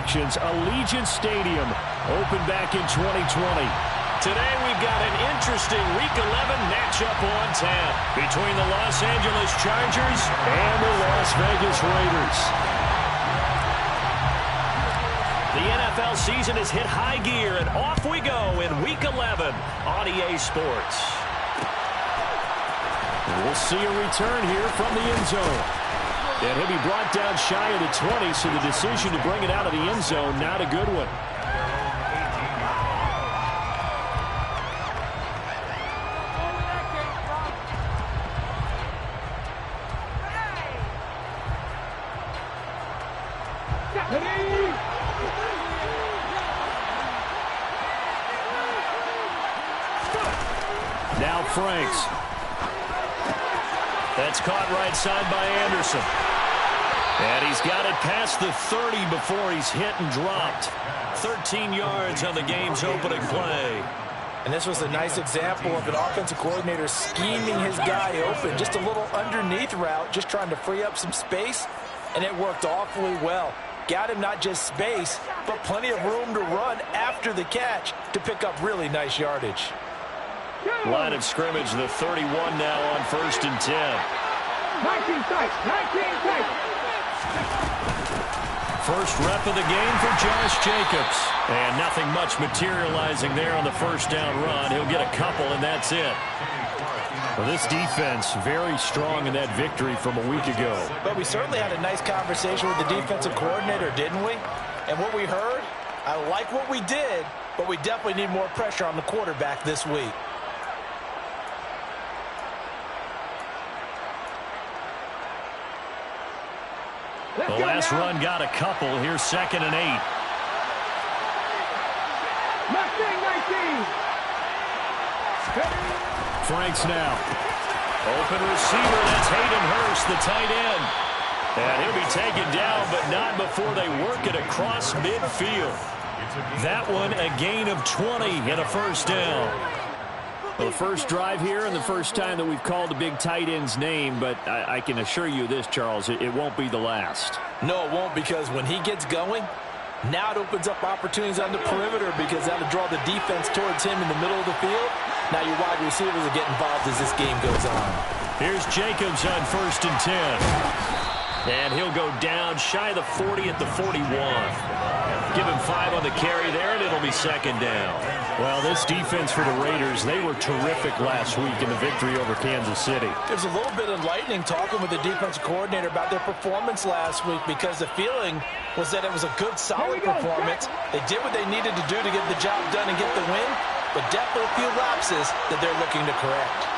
attractions, Allegiant Stadium, opened back in 2020. Today we've got an interesting Week 11 matchup on tap between the Los Angeles Chargers and the Las Vegas Raiders. The NFL season has hit high gear, and off we go in Week 11 on EA Sports. And we'll see a return here from the end zone. And he'll be brought down shy of the 20, so the decision to bring it out of the end zone, not a good one. Now Franks. That's caught right side by Anderson. And he's got it past the 30 before he's hit and dropped. 13 yards on the game's opening play. And this was a nice example of an offensive coordinator scheming his guy open. Just a little underneath route, just trying to free up some space, and it worked awfully well. Got him not just space, but plenty of room to run after the catch to pick up really nice yardage. Line of scrimmage, the 31 now on 1st and 10. 19 tight, 19 tight. First rep of the game for Josh Jacobs. And nothing much materializing there on the first down run. He'll get a couple, and that's it. Well, this defense very strong in that victory from a week ago. But we certainly had a nice conversation with the defensive coordinator, didn't we? And what we heard, I like what we did, but we definitely need more pressure on the quarterback this week. The last run got a couple. Here's 2nd and 8. Franks now. Open receiver, that's Hayden Hurst, the tight end. And he'll be taken down, but not before they work it across midfield. That one, a gain of 20 and a first down. Well, the first drive here and the first time that we've called the big tight end's name, but I can assure you this, Charles, it won't be the last. No, it won't, because when he gets going, now it opens up opportunities on the perimeter because that'll draw the defense towards him in the middle of the field. Now your wide receivers will get involved as this game goes on. Here's Jacobs on 1st and 10. And he'll go down shy of the 40 at the 41. Give him 5 on the carry there, and it'll be 2nd down. Well, this defense for the Raiders, they were terrific last week in the victory over Kansas City. There's a little bit enlightening talking with the defensive coordinator about their performance last week, because the feeling was that it was a good, solid performance. They did what they needed to do to get the job done and get the win, but definitely a few lapses that they're looking to correct.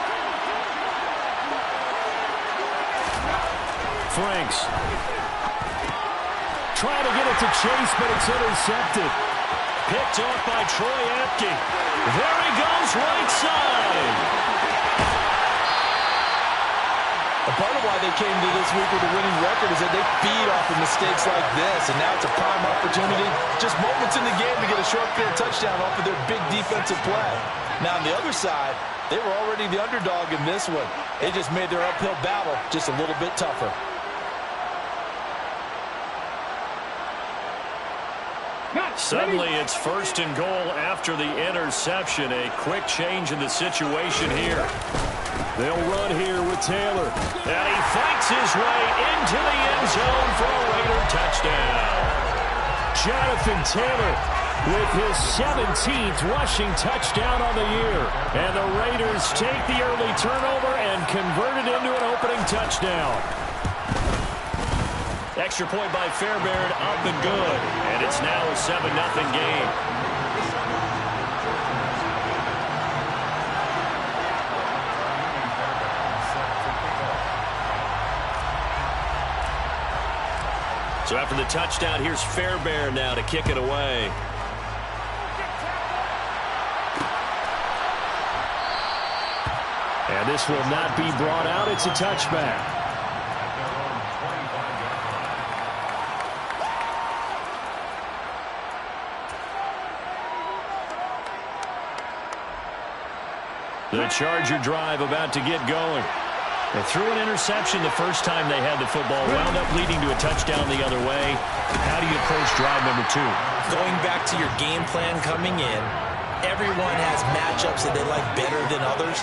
Franks. Trying to get it to Chase, but it's intercepted. Picked off by Troy Apke. There he goes, right side. A part of why they came to this week with a winning record is that they feed off of mistakes like this, and now it's a prime opportunity, just moments in the game, to get a short field touchdown off of their big defensive play. Now on the other side, they were already the underdog in this one. They just made their uphill battle just a little bit tougher. Suddenly it's 1st and goal after the interception. A quick change in the situation here. They'll run here with Taylor. And he fights his way into the end zone for a Raider touchdown. Jonathan Taylor with his 17th rushing touchdown on the year. And the Raiders take the early turnover and convert it into an opening touchdown. Extra point by Fairbairn, up and good. And it's now a 7-0 game. So after the touchdown, here's Fairbairn now to kick it away. And this will not be brought out. It's a touchback. The Charger drive about to get going. They threw an interception the first time they had the football, wound up leading to a touchdown the other way. How do you approach drive number 2? Going back to your game plan coming in, everyone has matchups that they like better than others.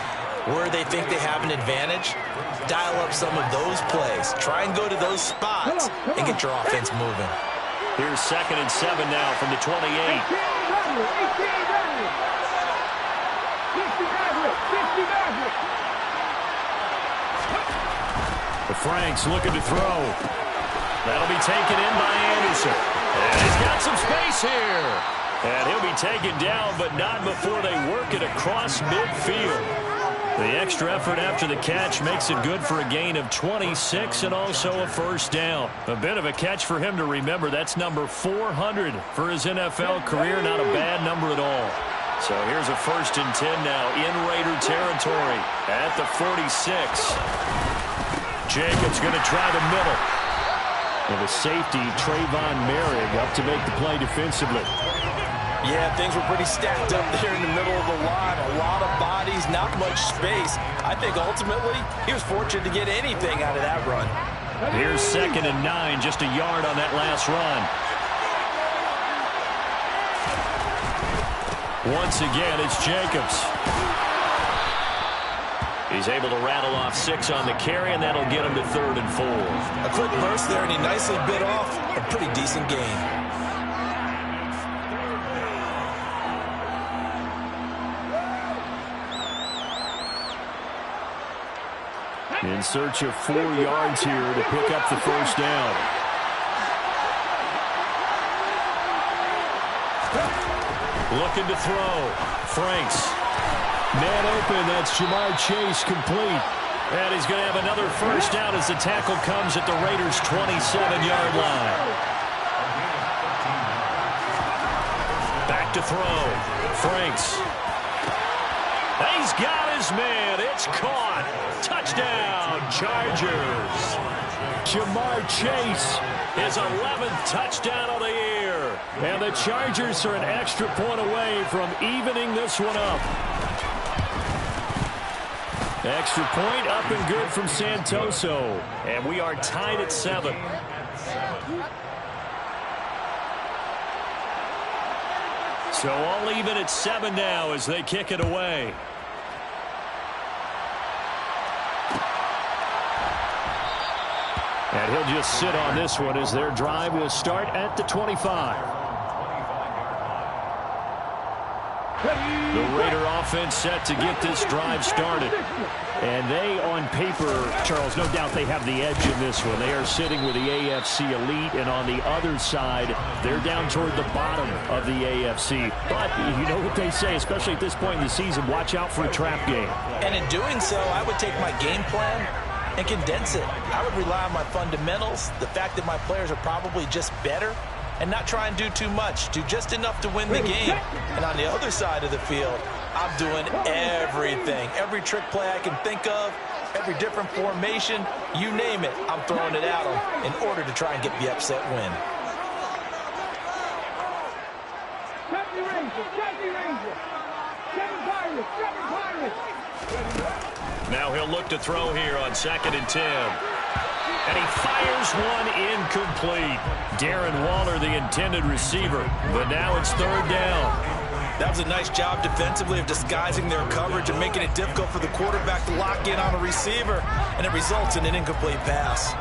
Where they think they have an advantage, dial up some of those plays. Try and go to those spots and get your offense moving. Here's 2nd and 7 now from the 28. The Franks looking to throw. That'll be taken in by Anderson. And he's got some space here. And he'll be taken down, but not before they work it across midfield. The extra effort after the catch makes it good for a gain of 26 and also a first down. A bit of a catch for him to remember. That's number 400 for his NFL career. Not a bad number at all. So here's a 1st and 10 now in Raider territory at the 46. Jacobs going to try the middle. And the safety, Trayvon Merrick, up to make the play defensively. Yeah, things were pretty stacked up there in the middle of the line. A lot of bodies, not much space. I think ultimately he was fortunate to get anything out of that run. Here's 2nd and 9, just a yard on that last run. Once again, it's Jacobs. He's able to rattle off 6 on the carry, and that'll get him to 3rd and 4. A quick burst there, and he nicely bit off a pretty decent gain. In search of 4 yards here to pick up the first down. Looking to throw. Franks. Man open, that's Jamar Chase complete. And he's going to have another first down as the tackle comes at the Raiders' 27-yard line. Back to throw. Franks. He's got his man. It's caught. Touchdown, Chargers. Jamar Chase, his 11th touchdown of the year. And the Chargers are an extra point away from evening this one up. Extra point up and good from Santoso. And we are tied at 7. So all even at 7 now as they kick it away. And he'll just sit on this one as their drive will start at the 25. The Raider offense set to get this drive started. And they, on paper, Charles, no doubt they have the edge in this one. They are sitting with the AFC elite, and on the other side, they're down toward the bottom of the AFC. But you know what they say, especially at this point in the season, watch out for a trap game. And in doing so, I would take my game plan and condense it. I would rely on my fundamentals, the fact that my players are probably just better, and not try and do too much, do just enough to win the game. And on the other side of the field, I'm doing everything. Every trick play I can think of, every different formation, you name it, I'm throwing it at them in order to try and get the upset win. Now he'll look to throw here on 2nd and 10. And he fires one incomplete. Darren Waller, the intended receiver. But now it's 3rd down. That was a nice job defensively of disguising their coverage and making it difficult for the quarterback to lock in on a receiver. And it results in an incomplete pass.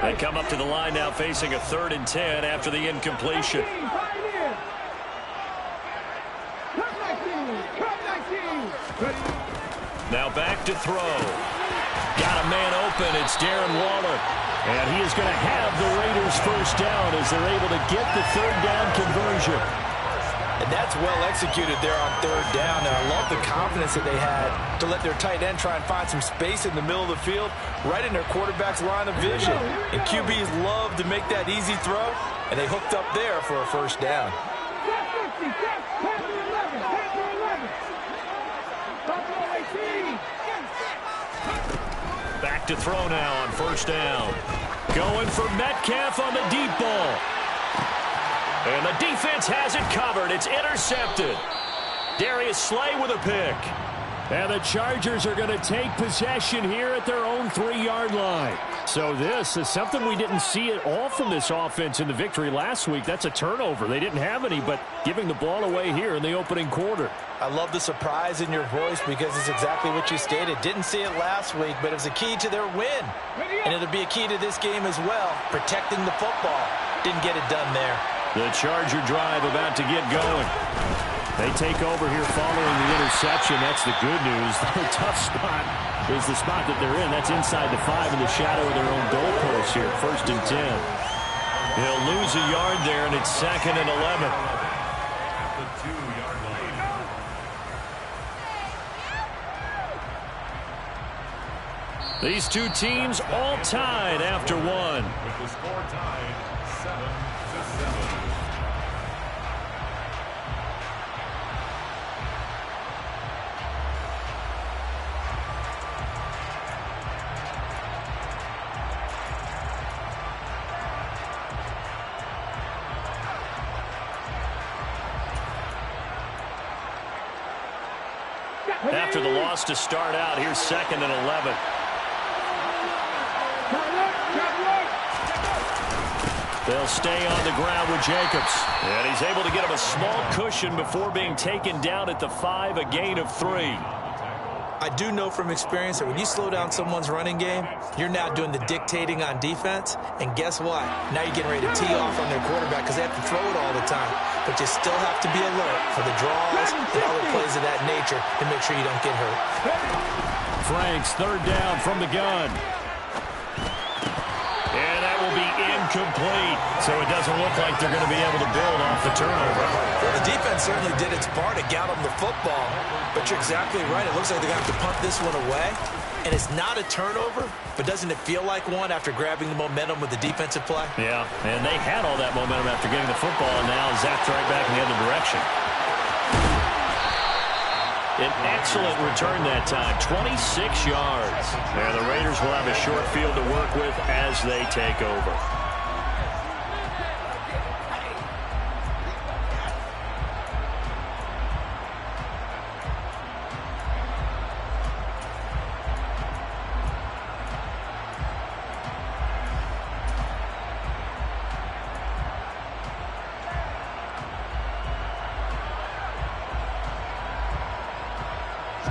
They come up to the line now facing a 3rd and 10 after the incompletion. Now back to throw. Got a man open. It's Darren Waller. And he is going to have the Raiders first down as they're able to get the 3rd down conversion. And that's well executed there on 3rd down. And I love the confidence that they had to let their tight end try and find some space in the middle of the field, right in their quarterback's line of vision. And QBs love to make that easy throw, and they hooked up there for a first down. Back to throw now on 1st down. Going for Metcalf on the deep ball. And the defense has it covered. It's intercepted. Darius Slay with a pick. And the Chargers are going to take possession here at their own 3-yard line. So this is something we didn't see at all from this offense in the victory last week. That's a turnover. They didn't have any, but giving the ball away here in the opening quarter. I love the surprise in your voice because it's exactly what you stated. Didn't see it last week, but it was a key to their win. And it'll be a key to this game as well, protecting the football. Didn't get it done there. The Charger drive about to get going. They take over here following the interception. That's the good news. The tough spot is the spot that they're in. That's inside the 5 in the shadow of their own goalpost here. 1st and 10. He'll lose a yard there, and it's 2nd and 11. These two teams all tied after one. With the score tied 7-7. After the loss to start out, here's 2nd and 11. They'll stay on the ground with Jacobs. And he's able to get him a small cushion before being taken down at the 5, a gain of 3. I do know from experience that when you slow down someone's running game, you're now doing the dictating on defense. And guess what? Now you're getting ready to tee off on their quarterback because they have to throw it all the time. But you still have to be alert for the draws and other plays of that nature to make sure you don't get hurt. Frank's 3rd down from the gun. And that will be incomplete. So it doesn't look like they're going to be able to build off the turnover. Well, the defense certainly did its part to get them the football. But you're exactly right. It looks like they're going to have to punt this one away. And it's not a turnover, but doesn't it feel like one after grabbing the momentum with the defensive play? Yeah, and they had all that momentum after getting the football, and now zapped right back in the other direction. An excellent return that time, 26 yards. And the Raiders will have a short field to work with as they take over.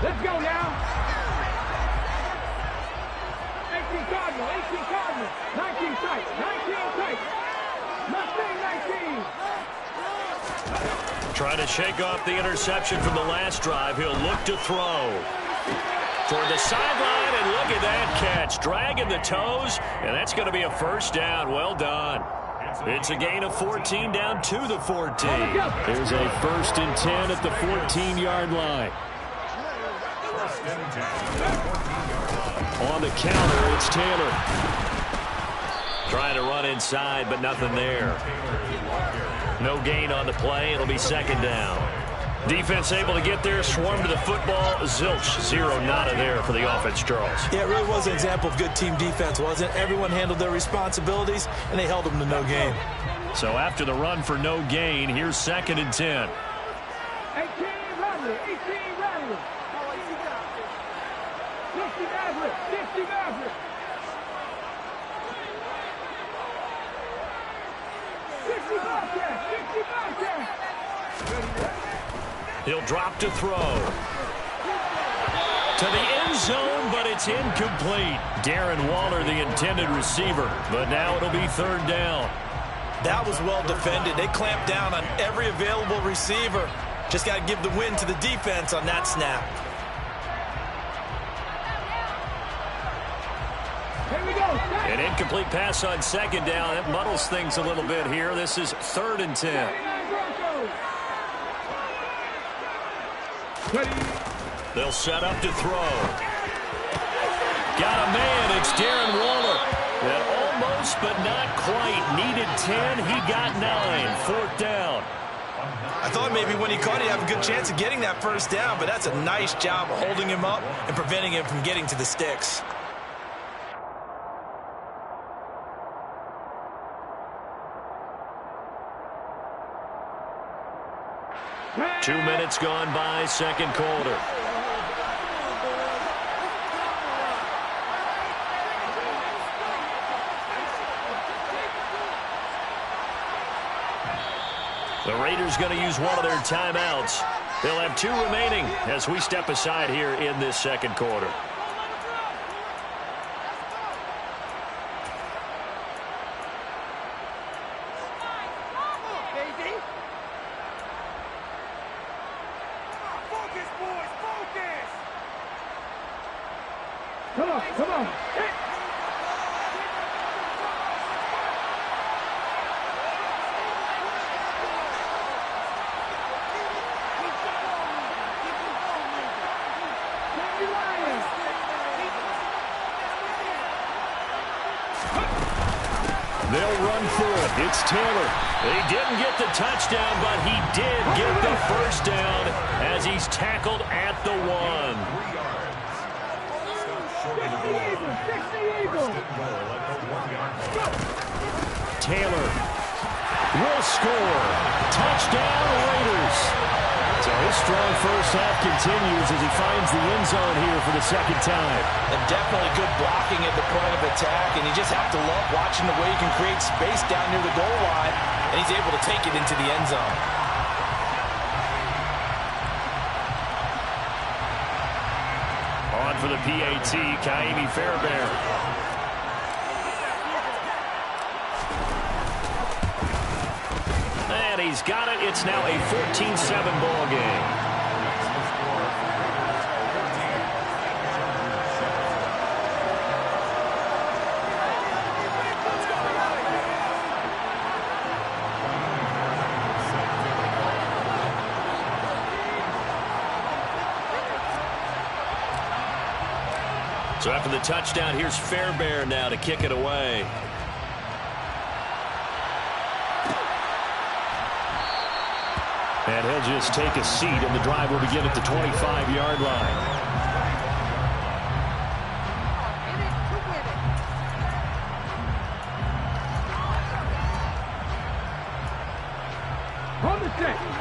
Let's go now. 18 Cardinal, 18 Cardinal, 19 tight, 19 tight. Mustang 19. Trying to shake off the interception from the last drive. He'll look to throw. Toward the sideline, and look at that catch. Dragging the toes, and that's going to be a 1st down. Well done. It's a gain of 14 down to the 14. There's a 1st and 10 at the 14-yard line. On the counter, it's Taylor. Trying to run inside, but nothing there. No gain on the play. It'll be 2nd down. Defense able to get there, swarm to the football. Zilch, 0 nada there for the offense, Charles. Yeah, it really was an example of good team defense, wasn't it? Everyone handled their responsibilities, and they held them to no gain. So after the run for no gain, here's 2nd and 10. 18 Rattler, 18 Rattler. 60 Maverick, 60 Maverick. 60 Bobcat, 60 Bobcat. He'll drop to throw. To the end zone, but it's incomplete. Darren Waller, the intended receiver. But now it'll be 3rd down. That was well defended. They clamped down on every available receiver. Just got to give the win to the defense on that snap. Here we go. An incomplete pass on 2nd down. That muddles things a little bit here. This is 3rd and 10. They'll set up to throw. Got a man. It's Darren Waller. That almost but not quite. Needed 10. He got 9. 4th down. I thought maybe when he caught it, he'd have a good chance of getting that 1st down, but that's a nice job of holding him up and preventing him from getting to the sticks. 2 minutes gone by, second quarter. The Raiders going to use one of their timeouts. They'll have 2 remaining as we step aside here in this second quarter. Come on, come on. They'll run for it. It's Taylor. He didn't get the touchdown, but he did get the first down as he's tackled at the 1. 60 Eagles. Taylor will score. Touchdown, Raiders. So his strong first half continues as he finds the end zone here for the second time. And definitely good blocking at the point of attack, and you just have to love watching the way he can create space down near the goal line, and he's able to take it into the end zone. On for the PAT, Kaimi Fairbairn. And he's got it. It's now a 14-7 ball game. So after the touchdown, here's Fairbairn now to kick it away. And he'll just take a seat, and the drive will begin at the 25-yard line.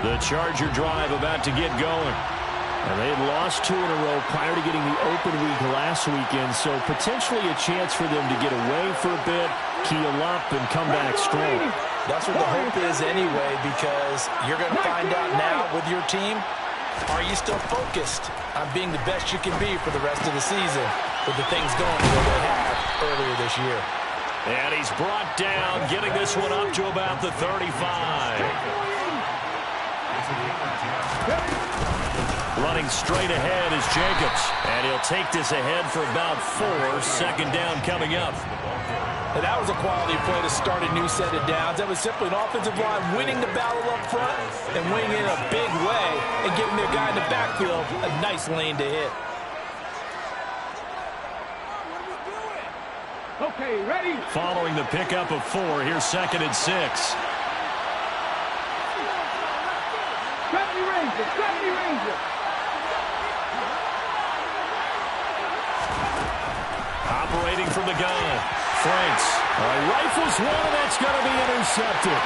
The Charger drive about to get going. And they had lost 2 in a row prior to getting the open week last weekend, so potentially a chance for them to get away for a bit, keel up, and come back strong. That's what the hope is anyway, because you're going to find out now with your team, are you still focused on being the best you can be for the rest of the season with the things going the way they have earlier this year? And he's brought down, getting this one up to about the 35. Running straight ahead is Jacobs. And he'll take this ahead for about 4. Second down coming up. And that was a quality play to start a new set of downs. That was simply an offensive line winning the battle up front and winning it in a big way and giving their guy in the backfield a nice lane to hit. Okay, ready? Following the pickup of 4, here's 2nd and 6. 70 Rangers, 70 Rangers. Operating from the gun. Franks. Rifles one, and that's going to be intercepted.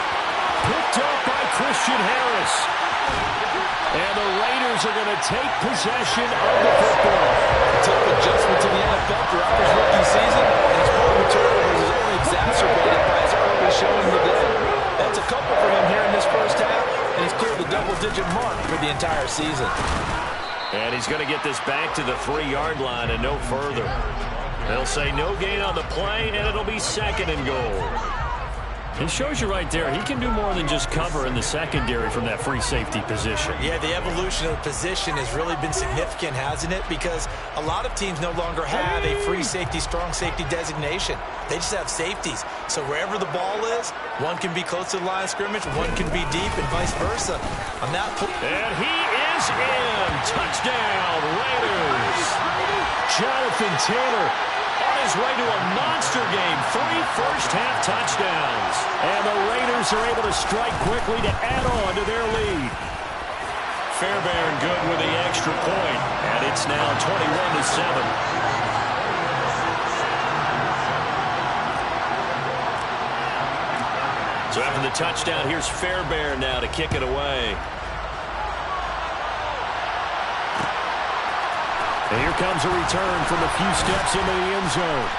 Picked up by Christian Harris. And the Raiders are going to take possession of the football. Tough adjustment to the NFL throughout his rookie season, and his problem turnovers is only exacerbated by his early showing today. That's a couple for him here in this first half, and he's cleared the double-digit mark for the entire season. And he's going to get this back to the 3-yard line and no further. They'll say no gain on the play, and it'll be 2nd and goal. It shows you right there, he can do more than just cover in the secondary from that free safety position. Yeah, the evolution of the position has really been significant, hasn't it? Because a lot of teams no longer have a free safety, strong safety designation. They just have safeties. So wherever the ball is, one can be close to the line of scrimmage, one can be deep, and vice versa. On that and he is in. Touchdown, Raiders. Jonathan Taylor on his way to a monster game. 3 first-half touchdowns. And the Raiders are able to strike quickly to add on to their lead. Fairbairn good with the extra point, and it's now 21-7. So after the touchdown, here's Fairbairn now to kick it away. And here comes a return from a few steps into the end zone.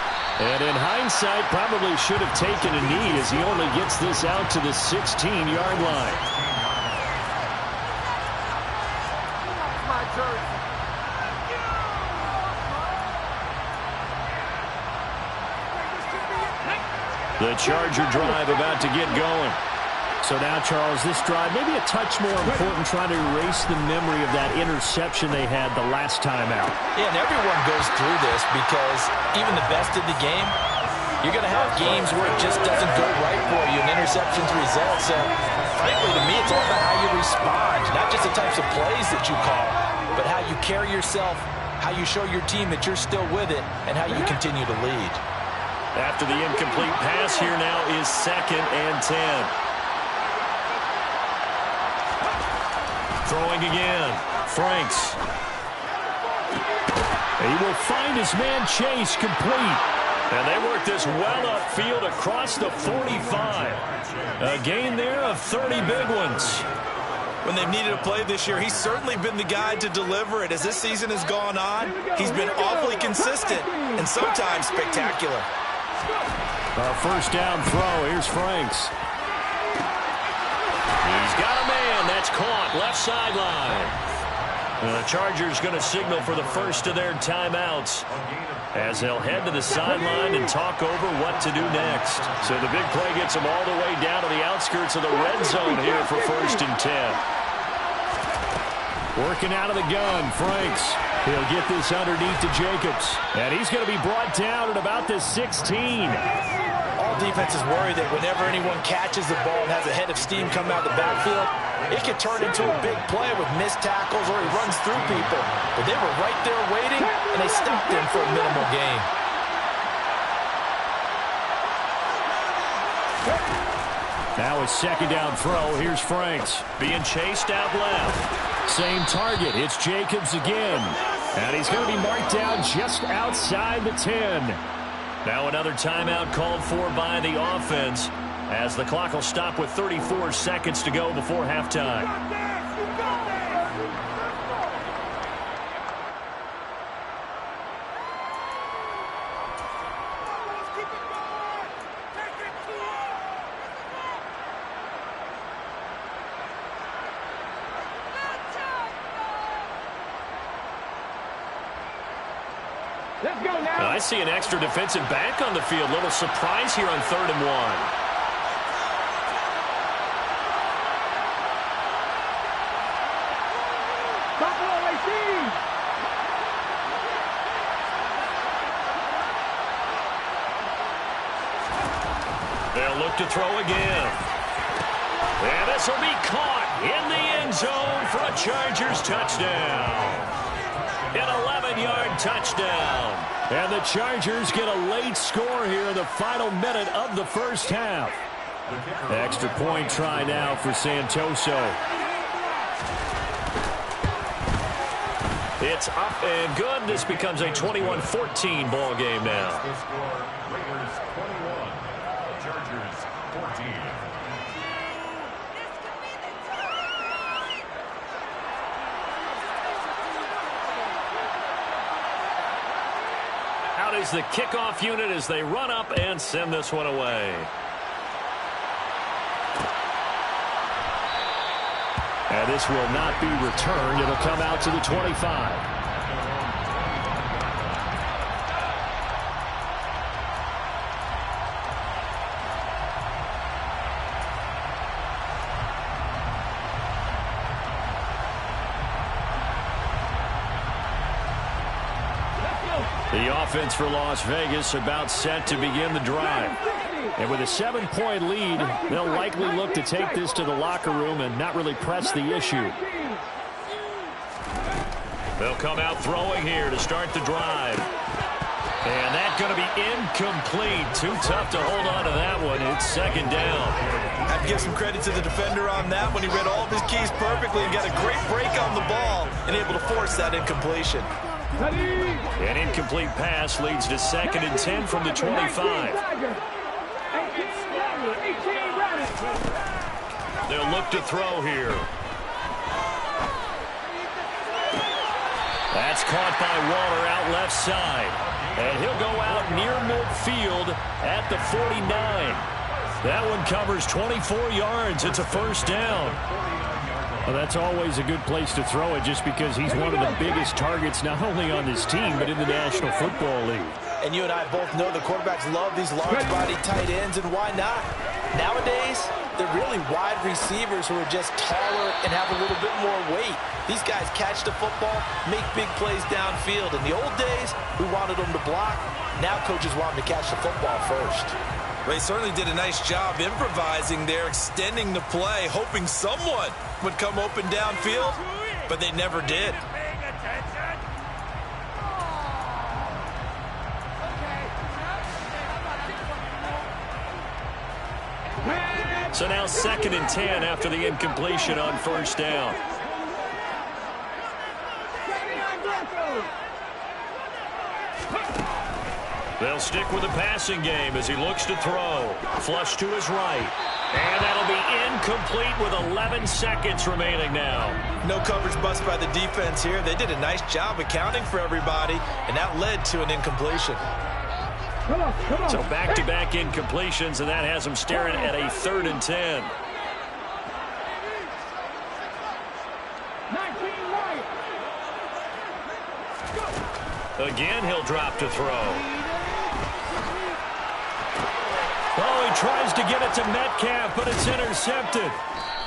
And in hindsight, probably should have taken a knee as he only gets this out to the 16-yard line. The Charger drive about to get going. So now, Charles, this drive maybe a touch more important, trying to erase the memory of that interception they had the last time out. Yeah, and everyone goes through this because even the best in the game, you're going to have games where it just doesn't go right for you and interceptions result. So, frankly, to me, it's all about how you respond, not just the types of plays that you call, but how you carry yourself, how you show your team that you're still with it, and how you continue to lead. After the incomplete pass, here now is 2nd and 10. Throwing again. Franks. He will find his man Chase complete. And they work this well upfield across the 45. A gain there of 30 big ones. When they've needed a play this year, he's certainly been the guy to deliver it. As this season has gone on, he's been awfully consistent and sometimes spectacular. A first down throw. Here's Franks. He's got a man. That's caught. Left sideline. The Chargers going to signal for the first of their timeouts as they'll head to the sideline and talk over what to do next. So the big play gets them all the way down to the outskirts of the red zone here for 1st and 10. Working out of the gun, Franks. He'll get this underneath to Jacobs. And he's going to be brought down at about the 16. All defenses worry that whenever anyone catches the ball and has a head of steam come out of the backfield, it can turn into a big play with missed tackles or he runs through people. But they were right there waiting, and they stopped him for a minimal gain. Now a second down throw. Here's Franks. Being chased out left. Same target. It's Jacobs again. And he's going to be marked down just outside the 10. Now another timeout called for by the offense as the clock will stop with 34 seconds to go before halftime. Let's go now. I see an extra defensive back on the field. Little surprise here on 3rd and 1. Buffalo 18. They'll look to throw again. And this will be caught in the end zone for a Chargers touchdown. An 11-yard touchdown. And the Chargers get a late score here in the final minute of the first half. Extra point try now for Santoso. It's up and good. This becomes a 21-14 ball game now. The score, Raiders 21, Chargers 14. Out is the kickoff unit as they run up and send this one away. And this will not be returned. It'll come out to the 25. The offense for Las Vegas about set to begin the drive. And with a 7-point lead, they'll likely look to take this to the locker room and not really press the issue. They'll come out throwing here to start the drive. And that's going to be incomplete. Too tough to hold on to that one. It's 2nd down. I have to give some credit to the defender on that one. He read all of his keys perfectly and got a great break on the ball and able to force that incompletion. An incomplete pass leads to 2nd and 10 from the 25. They'll look to throw here. That's caught by Waller out left side. And he'll go out near midfield at the 49. That one covers 24 yards. It's a first down. Well, that's always a good place to throw it just because he's one of the biggest targets not only on this team but in the National Football League. And you and I both know the quarterbacks love these large-body tight ends, and why not? Nowadays, they're really wide receivers who are just taller and have a little bit more weight. These guys catch the football, make big plays downfield. In the old days, we wanted them to block. Now coaches want them to catch the football first. They certainly did a nice job improvising there, extending the play, hoping someone would come open downfield, but they never did. So now 2nd and 10 after the incompletion on first down. They'll stick with the passing game as he looks to throw. Flush to his right. And that'll be incomplete with 11 seconds remaining now. No coverage bust by the defense here. They did a nice job accounting for everybody, and that led to an incompletion. So back-to-back incompletions, and that has him staring at a 3rd and 10. Again, he'll drop to throw. Oh, he tries to get it to Metcalf, but it's intercepted.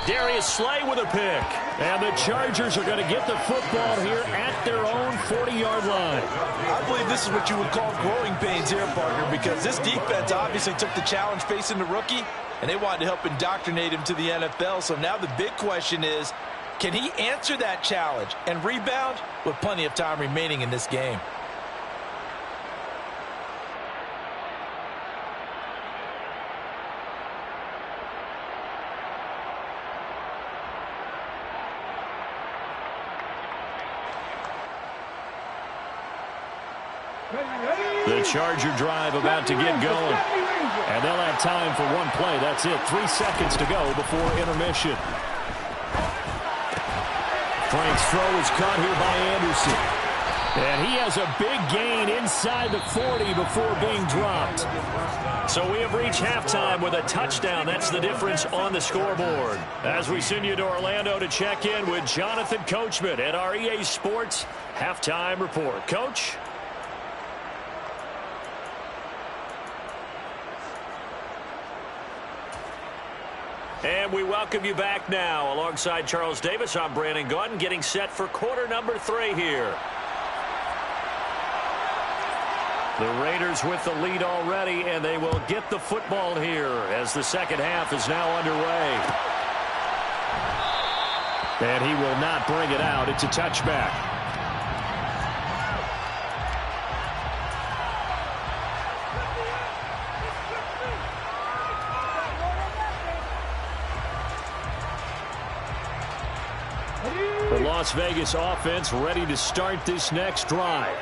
Darius Slay with a pick. And the Chargers are going to get the football here at their own 40-yard line. I believe this is what you would call growing pains here, partner, because this defense obviously took the challenge facing the rookie, and they wanted to help indoctrinate him to the NFL. So now the big question is, can he answer that challenge and rebound with plenty of time remaining in this game? The Charger drive about to get going. And they'll have time for one play. That's it. 3 seconds to go before intermission. Frank's throw is caught here by Anderson. And he has a big gain inside the 40 before being dropped. So we have reached halftime with a touchdown. That's the difference on the scoreboard. As we send you to Orlando to check in with Jonathan Coachman at our EA Sports Halftime Report. Coach? And we welcome you back now. Alongside Charles Davis, I'm Brandon Gaudin, getting set for quarter number 3 here. The Raiders with the lead already, and they will get the football here as the second half is now underway. And he will not bring it out. It's a touchback. The Las Vegas offense ready to start this next drive.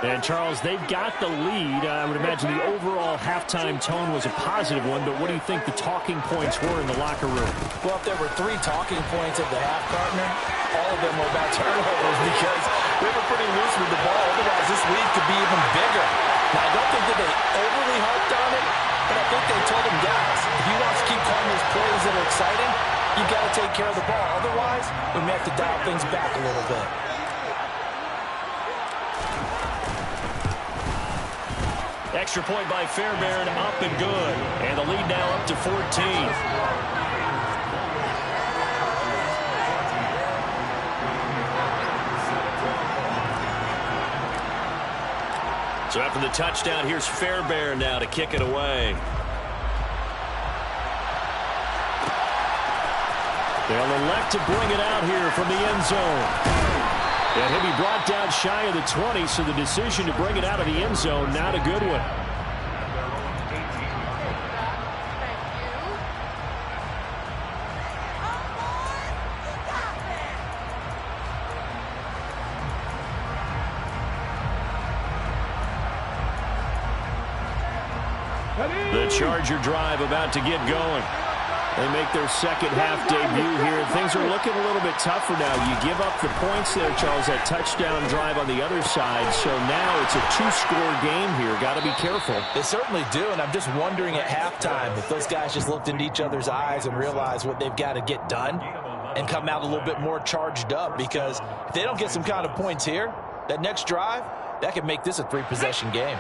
And, Charles, they've got the lead. I would imagine the overall halftime tone was a positive one, but what do you think the talking points were in the locker room? Well, if there were 3 talking points of the half, partner, all of them were about turnovers because they were pretty loose with the ball. Otherwise, this lead could be even bigger. Now, I don't think that they overly harped on it, but I think they told them, guys, if you want to keep calling those plays that are exciting, you've got to take care of the ball. Otherwise, we may have to dial things back a little bit. Extra point by Fairbairn, up and good. And the lead now up to 14. So after the touchdown, here's Fairbairn now to kick it away. They'll elect to bring it out here from the end zone. And he'll be brought down shy of the 20, so the decision to bring it out of the end zone, not a good one. The Charger drive about to get going. They make their second half debut here. Things are looking a little bit tougher now. You give up the points there, Charles, that touchdown drive on the other side. So now it's a two-score game here. Got to be careful. They certainly do, and I'm just wondering at halftime if those guys just looked into each other's eyes and realized what they've got to get done and come out a little bit more charged up, because if they don't get some kind of points here, that next drive, that could make this a three-possession game.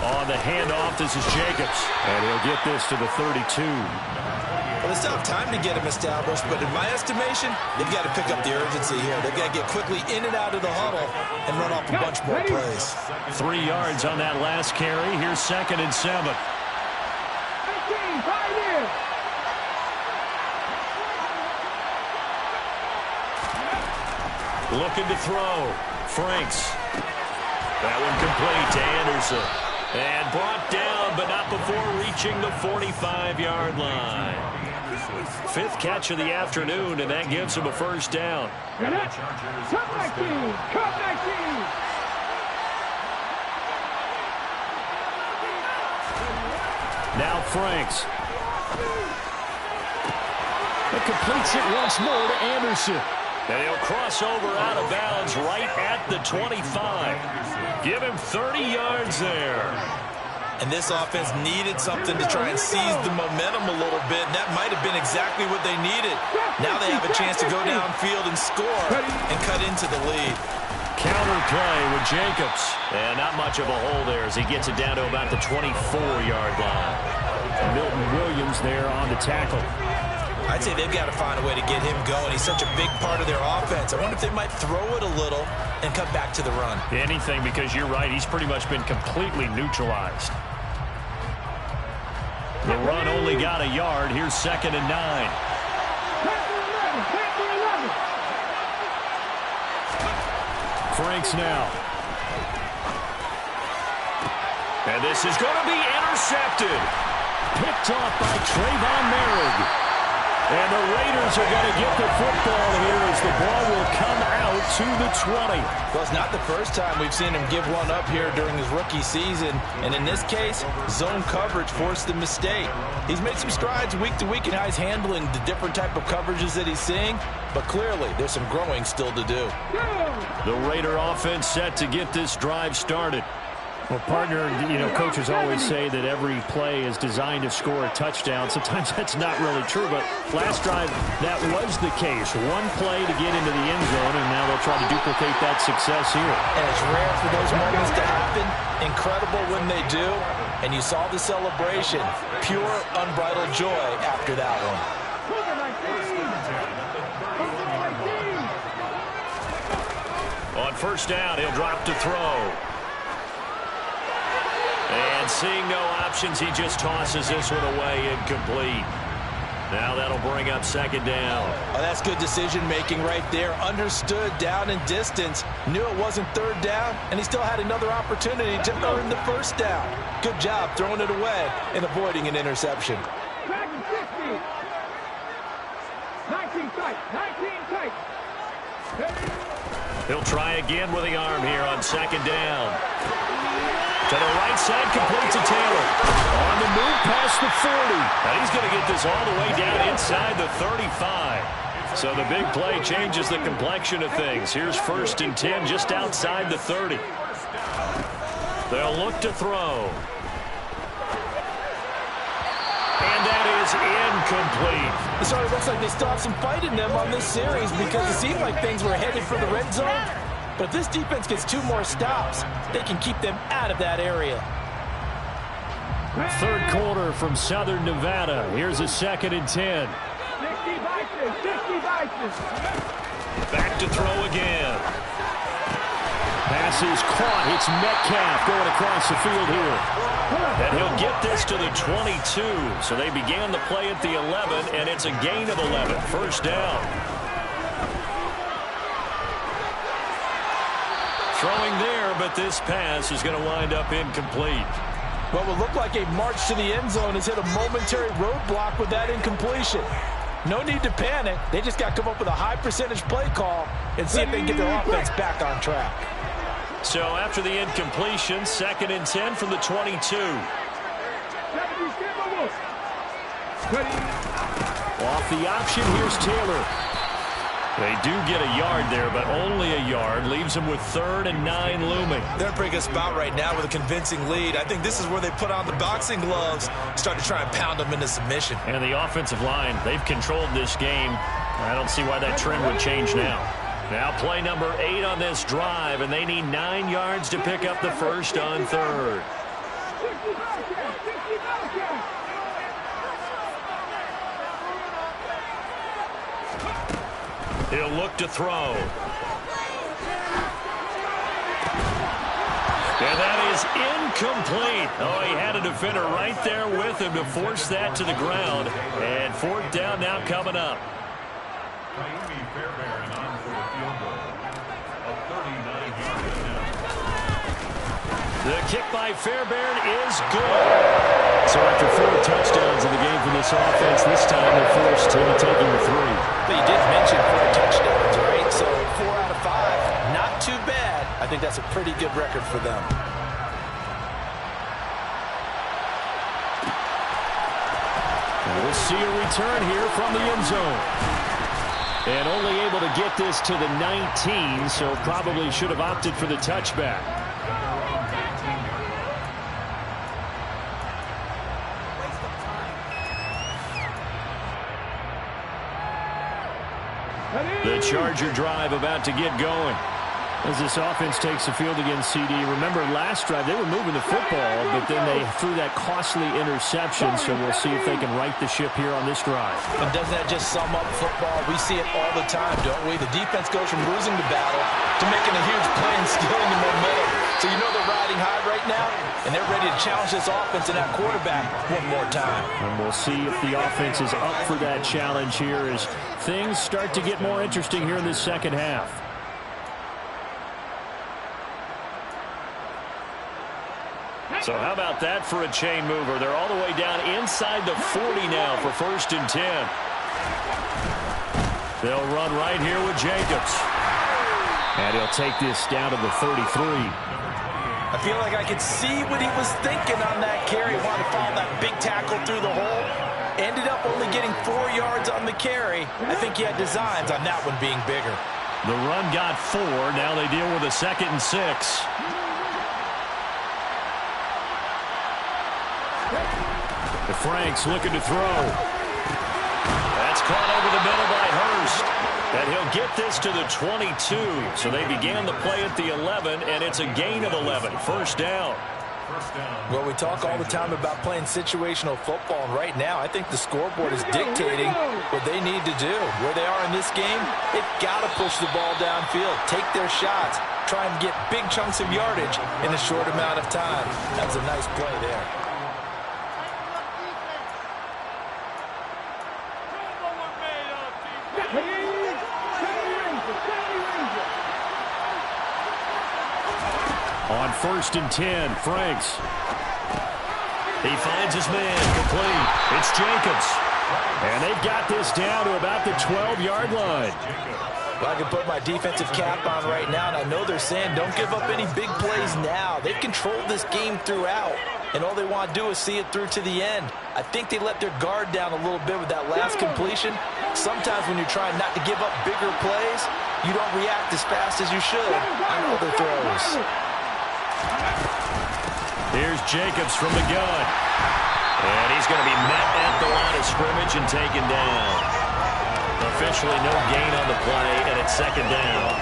On the handoff, this is Jacobs. And he'll get this to the 32. Well, they still have time to get him established, but in my estimation, they've got to pick up the urgency here. They've got to get quickly in and out of the huddle and run off a bunch more plays. 3 yards on that last carry. Here's 2nd and 7. 15, 5 years. Looking to throw. Franks. That one complete to Anderson. And brought down, but not before reaching the 45-yard line. 5th catch of the afternoon, and that gives him a first down. Cut 19. Cut 19. Now Franks. It completes it once more to Anderson. And he'll cross over out of bounds right at the 25. Give him 30 yards there. And this offense needed something to try and seize the momentum a little bit, and that might have been exactly what they needed. Now they have a chance to go downfield and score and cut into the lead. Counter play with Jacobs. And not much of a hole there as he gets it down to about the 24-yard line. Milton Williams there on the tackle. I'd say they've got to find a way to get him going. He's such a big part of their offense. I wonder if they might throw it a little and cut back to the run. Anything, because you're right. He's pretty much been completely neutralized. The run only got a yard. Here's 2nd and 9. Franks now. And this is going to be intercepted. Picked off by Trayvon Merrick. And the Raiders are going to get the football here as the ball will come out to the 20. Well, it's not the first time we've seen him give one up here during his rookie season. And in this case, zone coverage forced the mistake. He's made some strides week to week in how he's handling the different type of coverages that he's seeing. But clearly, there's some growing still to do. The Raider offense set to get this drive started. Well, partner, coaches always say that every play is designed to score a touchdown. Sometimes that's not really true, but last drive, that was the case. One play to get into the end zone, and now they'll try to duplicate that success here. And it's rare for those moments to happen. Incredible when they do. And you saw the celebration. Pure, unbridled joy after that one. On first down, he'll drop to throw. And seeing no options, he just tosses this one away, incomplete. Now that'll bring up 2nd down. Oh, that's good decision-making right there. Understood down and distance. Knew it wasn't 3rd down, and he still had another opportunity to earn the first down. Good job throwing it away and avoiding an interception. 19 tight. 19 tight. He'll try again with the arm here on 2nd down. To the right side, complete to Taylor. On the move past the 40. And he's going to get this all the way down inside the 35. So the big play changes the complexion of things. Here's 1st and 10 just outside the 30. They'll look to throw. And that is incomplete. It sort of looks like they still have some fight in them on this series, because it seemed like things were headed for the red zone. But if this defense gets 2 more stops, they can keep them out of that area. 3rd quarter from Southern Nevada. Here's a 2nd and 10. 60 vices. Back to throw again. Pass is caught. It's Metcalf going across the field here. And he'll get this to the 22. So they began the play at the 11, and it's a gain of 11. First down. Throwing there, but this pass is going to wind up incomplete. What will look like a march to the end zone has hit a momentary roadblock with that incompletion. No need to panic. They just got to come up with a high percentage play call and see if they can get their offense back on track. So after the incompletion, 2nd and 10 from the 22. Off the option, here's Taylor. They do get a yard there, but only a yard. Leaves them with 3rd and 9 looming. They're in a pretty good spot right now with a convincing lead. I think this is where they put on the boxing gloves, start to try and pound them into submission. And the offensive line, they've controlled this game. I don't see why that trend would change now. Now play number 8 on this drive, and they need 9 yards to pick up the first on 3rd. He'll look to throw. And that is incomplete. Oh, he had a defender right there with him to force that to the ground. And 4th down now coming up. The kick by Fairbairn is good. So after 4 touchdowns in the game for this offense, this time they're forced to be taking the 3. But you did mention 4 touchdowns, right? So 4 out of 5, not too bad. I think that's a pretty good record for them. We'll see a return here from the end zone. And only able to get this to the 19, so probably should have opted for the touchback. The Charger drive about to get going. As this offense takes the field against CD. Remember, last drive, they were moving the football, but then they threw that costly interception, so we'll see if they can right the ship here on this drive. And doesn't that just sum up football? We see it all the time, don't we? The defense goes from losing the battle to making a huge play and stealing the momentum. So you know they're riding high right now, and they're ready to challenge this offense and that quarterback one more time. And we'll see if the offense is up for that challenge here as things start to get more interesting here in this second half. So how about that for a chain mover? They're all the way down inside the 40 now for 1st and 10. They'll run right here with Jacobs. And he'll take this down to the 33. I feel like I could see what he was thinking on that carry. Wanted to follow that big tackle through the hole. Ended up only getting 4 yards on the carry. I think he had designs on that one being bigger. The run got 4. Now they deal with a 2nd and 6. The Franks looking to throw. That's caught over the middle by Hurst. And he'll get this to the 22. So they began the play at the 11, and it's a gain of 11. 1st down. Well, we talk all the time about playing situational football, and right now I think the scoreboard is dictating what they need to do. Where they are in this game, they've got to push the ball downfield, take their shots, try and get big chunks of yardage in a short amount of time. That was a nice play there. On 1st and 10, Franks. He finds his man complete. It's Jacobs. And they've got this down to about the 12-yard line. Well, I can put my defensive cap on right now, and I know they're saying don't give up any big plays now. They've controlled this game throughout, and all they want to do is see it through to the end. I think they let their guard down a little bit with that last completion. Sometimes when you're trying not to give up bigger plays, you don't react as fast as you should on other throws. Here's Jacobs from the gun. And he's going to be met at the line of scrimmage and taken down. Officially no gain on the play, and it's 2nd down.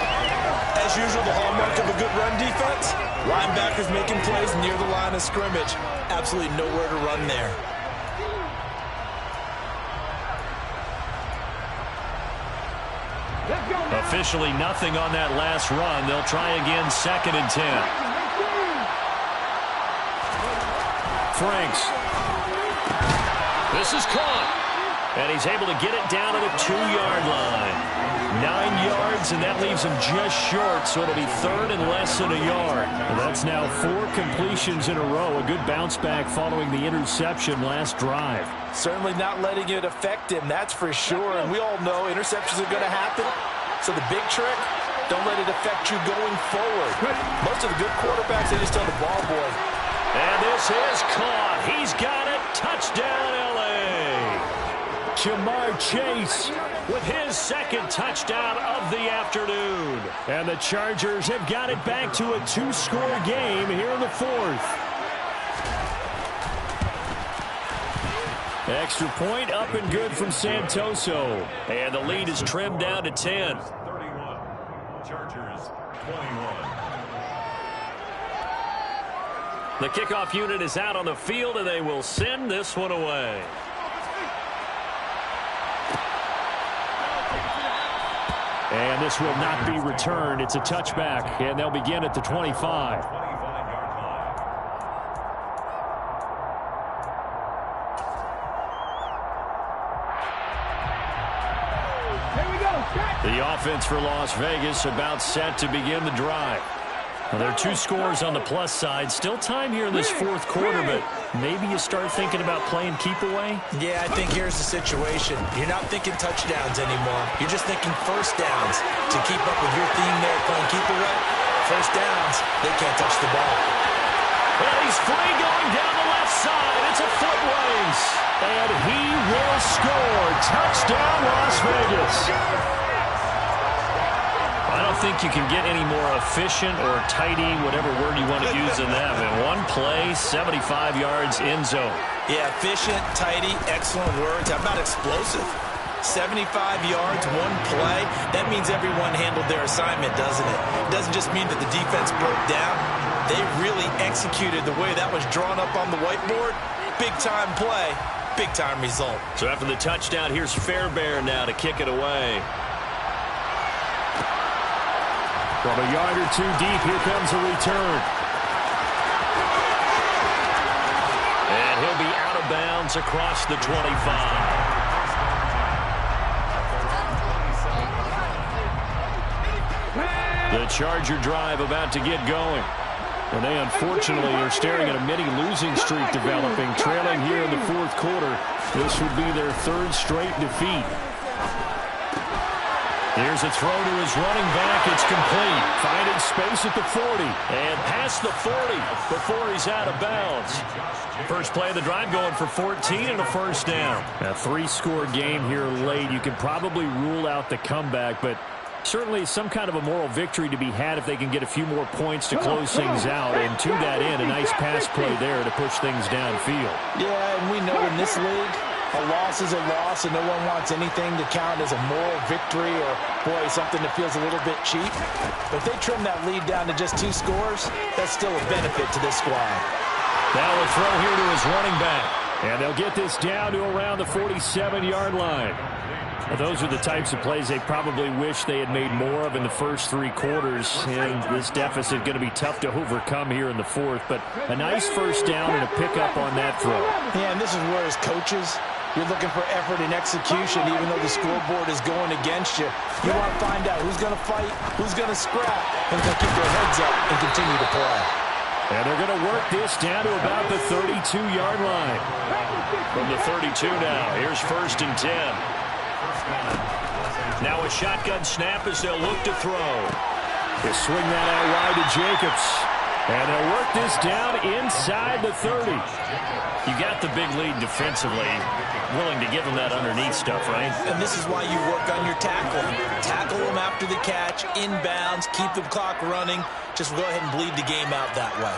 As usual, the hallmark of a good run defense, linebackers making plays near the line of scrimmage. Absolutely nowhere to run there. Officially nothing on that last run. They'll try again, 2nd and 10. Franks. This is caught. And he's able to get it down to the 2-yard line. 9 yards, and that leaves him just short, so it'll be 3rd and less than a yard. Well, that's now 4 completions in a row. A good bounce back following the interception last drive. Certainly not letting it affect him, that's for sure. And we all know interceptions are going to happen. So the big trick, Don't let it affect you going forward. Most of the good quarterbacks, they just tell the ball boy. And this is caught. He's got it. Touchdown, L.A. Jamar Chase with his second touchdown of the afternoon. And the Chargers have got it back to a 2-score game here in the fourth. Extra point up and good from Santoso. And the lead is trimmed down to 10. 31. Chargers 21. The kickoff unit is out on the field, and they will send this one away. And this will not be returned. It's a touchback, and they'll begin at the 25. 25-yard line. Here we go. The offense for Las Vegas about set to begin the drive. Well, there are 2 scores on the plus side. Still time here in this fourth quarter, but maybe you start thinking about playing keep away? Yeah, I think here's the situation. You're not thinking touchdowns anymore. You're just thinking first downs. To keep up with your theme there, playing keep away, first downs, they can't touch the ball. Well, he's free going down the left side. It's a foot race. And he will score. Touchdown, Las Vegas. I don't think you can get any more efficient or tidy, whatever word you want to use in that. In one play, 75 yards in zone. Yeah, efficient, tidy, excellent words. How about explosive? 75 yards, one play. That means everyone handled their assignment, doesn't it? It doesn't just mean that the defense broke down. They really executed the way that was drawn up on the whiteboard. Big-time play, big-time result. So after the touchdown, here's Fairbairn now to kick it away. From a yard or 2 deep, here comes a return. And he'll be out of bounds across the 25. The Charger drive about to get going. And they unfortunately are staring at a mini losing streak developing, trailing here in the fourth quarter. This would be their 3rd straight defeat. Here's a throw to his running back. It's complete. Finding space at the 40. And past the 40 before he's out of bounds. First play of the drive going for 14 and a first down. A 3-score game here late. You can probably rule out the comeback, but certainly some kind of a moral victory to be had if they can get a few more points to close things out. And to that end, a nice pass play there to push things downfield. Yeah, and we know in this league, a loss is a loss, and no one wants anything to count as a moral victory or, boy, something that feels a little bit cheap. But if they trim that lead down to just 2 scores, that's still a benefit to this squad. Now a throw here to his running back. And they'll get this down to around the 47-yard line. Well, those are the types of plays they probably wish they had made more of in the first 3 quarters. And this deficit going to be tough to overcome here in the fourth. But a nice first down and a pickup on that throw. Yeah, and this is where as coaches, you're looking for effort and execution, even though the scoreboard is going against you. You want to find out who's going to fight, who's going to scrap, and going to keep their heads up and continue to play. And they're going to work this down to about the 32-yard line. From the 32 now, here's 1st and 10. Now a shotgun snap as they'll look to throw. They swing that out wide to Jacobs. And they'll work this down inside the 30. You got the big lead defensively. Willing to give them that underneath stuff, right? And this is why you work on your tackling. Tackle them after the catch, inbounds, keep the clock running. Just go ahead and bleed the game out that way.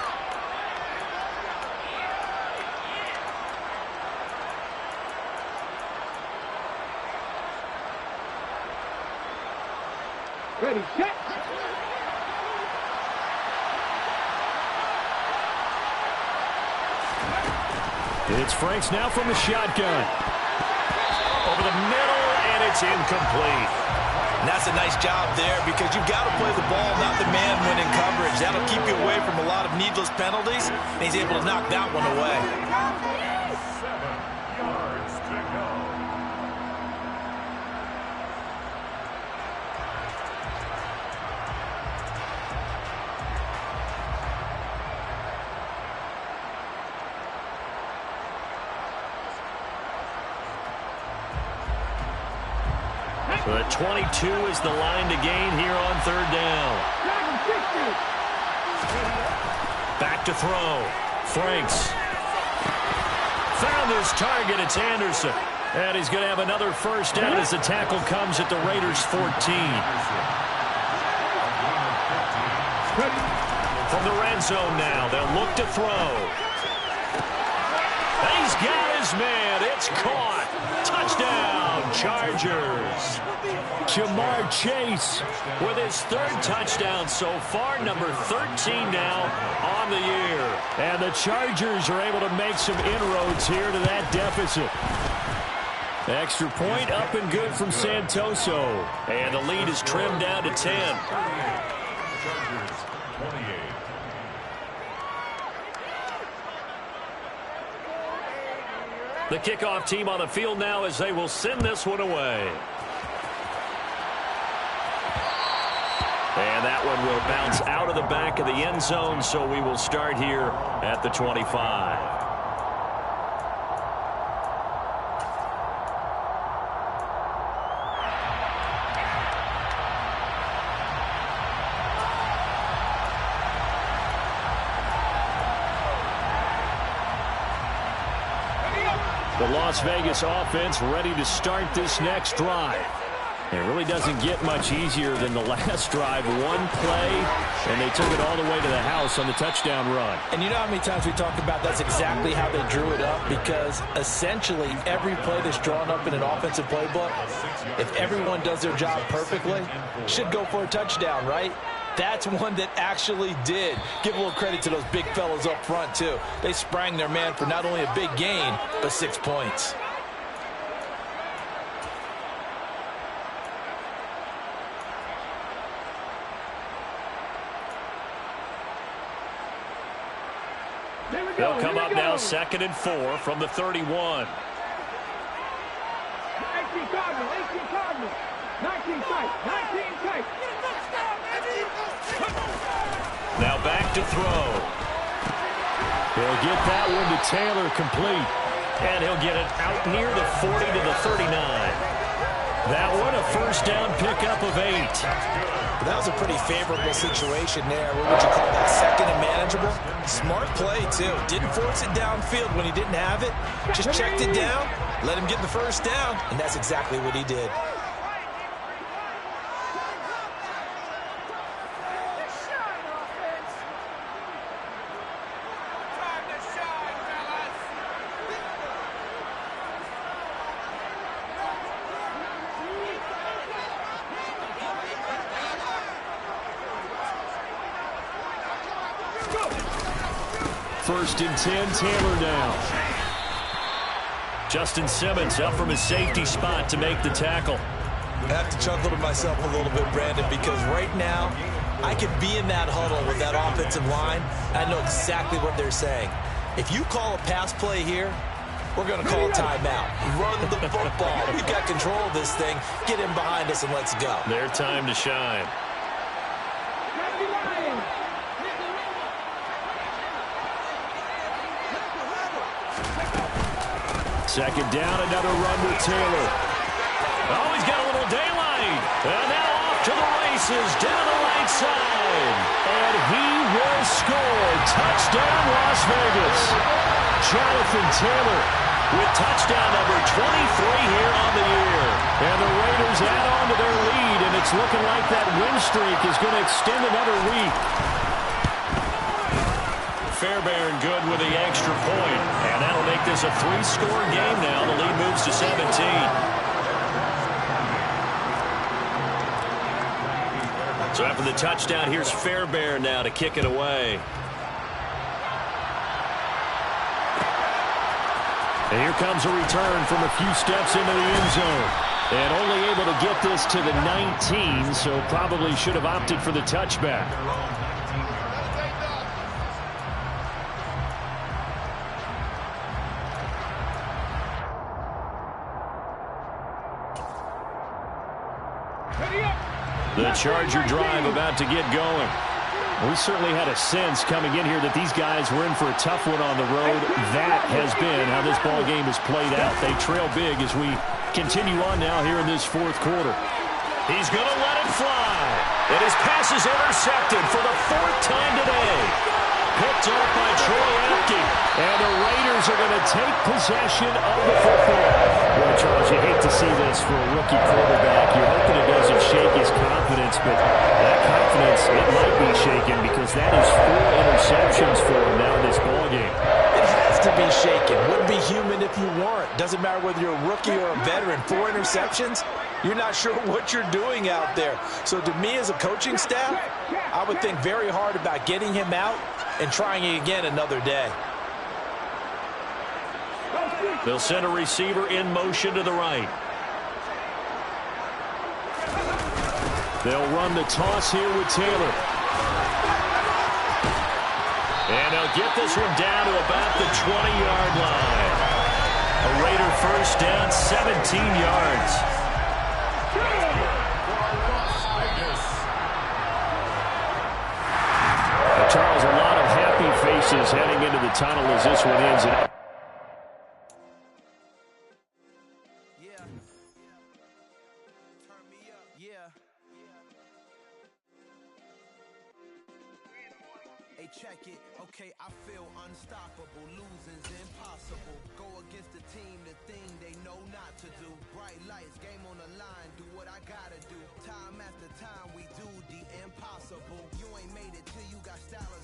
Ready, set. It's Franks now from the shotgun. Over the middle, and it's incomplete. And that's a nice job there because you've got to play the ball, not the man when in coverage. That'll keep you away from a lot of needless penalties, and he's able to knock that one away. 7 yards to go. But 22 is the line to gain here on third down. Back to throw. Franks. Found his target. It's Anderson. And he's going to have another first down as the tackle comes at the Raiders' 14. From the red zone now, they'll look to throw. And he's got his man. It's caught. Touchdown, Chargers. Jamar Chase with his third touchdown so far, number 13 now on the year. And the Chargers are able to make some inroads here to that deficit. Extra point up and good from Santoso. And the lead is trimmed down to 10. The kickoff team on the field now as they will send this one away. And that one will bounce out of the back of the end zone, so we will start here at the 25. The Las Vegas offense ready to start this next drive. It really doesn't get much easier than the last drive. One play, and they took it all the way to the house on the touchdown run. And you know how many times we talk about that's exactly how they drew it up, because essentially every play that's drawn up in an offensive playbook, if everyone does their job perfectly, should go for a touchdown, right? That's one that actually did. Give a little credit to those big fellas up front, too. They sprang their man for not only a big gain, but 6 points. They'll come up now 2nd and 4 from the 31. 18 Cardinal, 18 Cardinal. 19 tight, 19 tight. Now back to throw. He'll get that one to Taylor complete. And he'll get it out near the 40 to the 39. That one a first down pickup of 8. That was a pretty favorable situation there. What would you call that? Second and manageable? Smart play, too. Didn't force it downfield when he didn't have it. Just checked it down, let him get the first down, and that's exactly what he did. First and 10, Taylor now. Justin Simmons up from his safety spot to make the tackle. I have to chuckle to myself a little bit, Brandon, because right now I could be in that huddle with that offensive line. I know exactly what they're saying. If you call a pass play here, we're going to call a timeout. Run the football. We've got control of this thing. Get in behind us and let's go. Their time to shine. Second down, another run with Taylor. Oh, he's got a little daylight. And now off to the races, down the right side. And he will score. Touchdown, Las Vegas. Jonathan Taylor with touchdown number 23 here on the year. And the Raiders add on to their lead, and it's looking like that win streak is going to extend another week. Fairbairn good with the extra point. And that'll make this a 3-score game now. The lead moves to 17. So after the touchdown, here's Fairbairn now to kick it away. And here comes a return from a few steps into the end zone. And only able to get this to the 19, so probably should have opted for the touchback. The Charger drive about to get going. We certainly had a sense coming in here that these guys were in for a tough one on the road. That has been how this ball game has played out. They trail big as we continue on now here in this fourth quarter. He's going to let it fly. And his pass is intercepted for the fourth time today. Picked off by Troy Apke. And the Raiders are going to take possession of the football. Well, Charles, you hate to see this for a rookie quarterback. You're hoping it doesn't shake his confidence, but that confidence, it might be shaken because that is 4 interceptions for him now in this ballgame. It has to be shaken. Wouldn't be human if you weren't. Doesn't matter whether you're a rookie or a veteran. 4 interceptions, you're not sure what you're doing out there. So to me as a coaching staff, I would think very hard about getting him out and trying it again another day. They'll send a receiver in motion to the right. They'll run the toss here with Taylor. And they'll get this one down to about the 20-yard line. A Raider first down, 17 yards. Charles, a lot of happy faces heading into the tunnel as this one ends. Check it, okay, I feel unstoppable, losing's impossible, go against the team, the thing they know not to do, bright lights, game on the line, do what I gotta do, time after time we do the impossible, you ain't made it till you got style.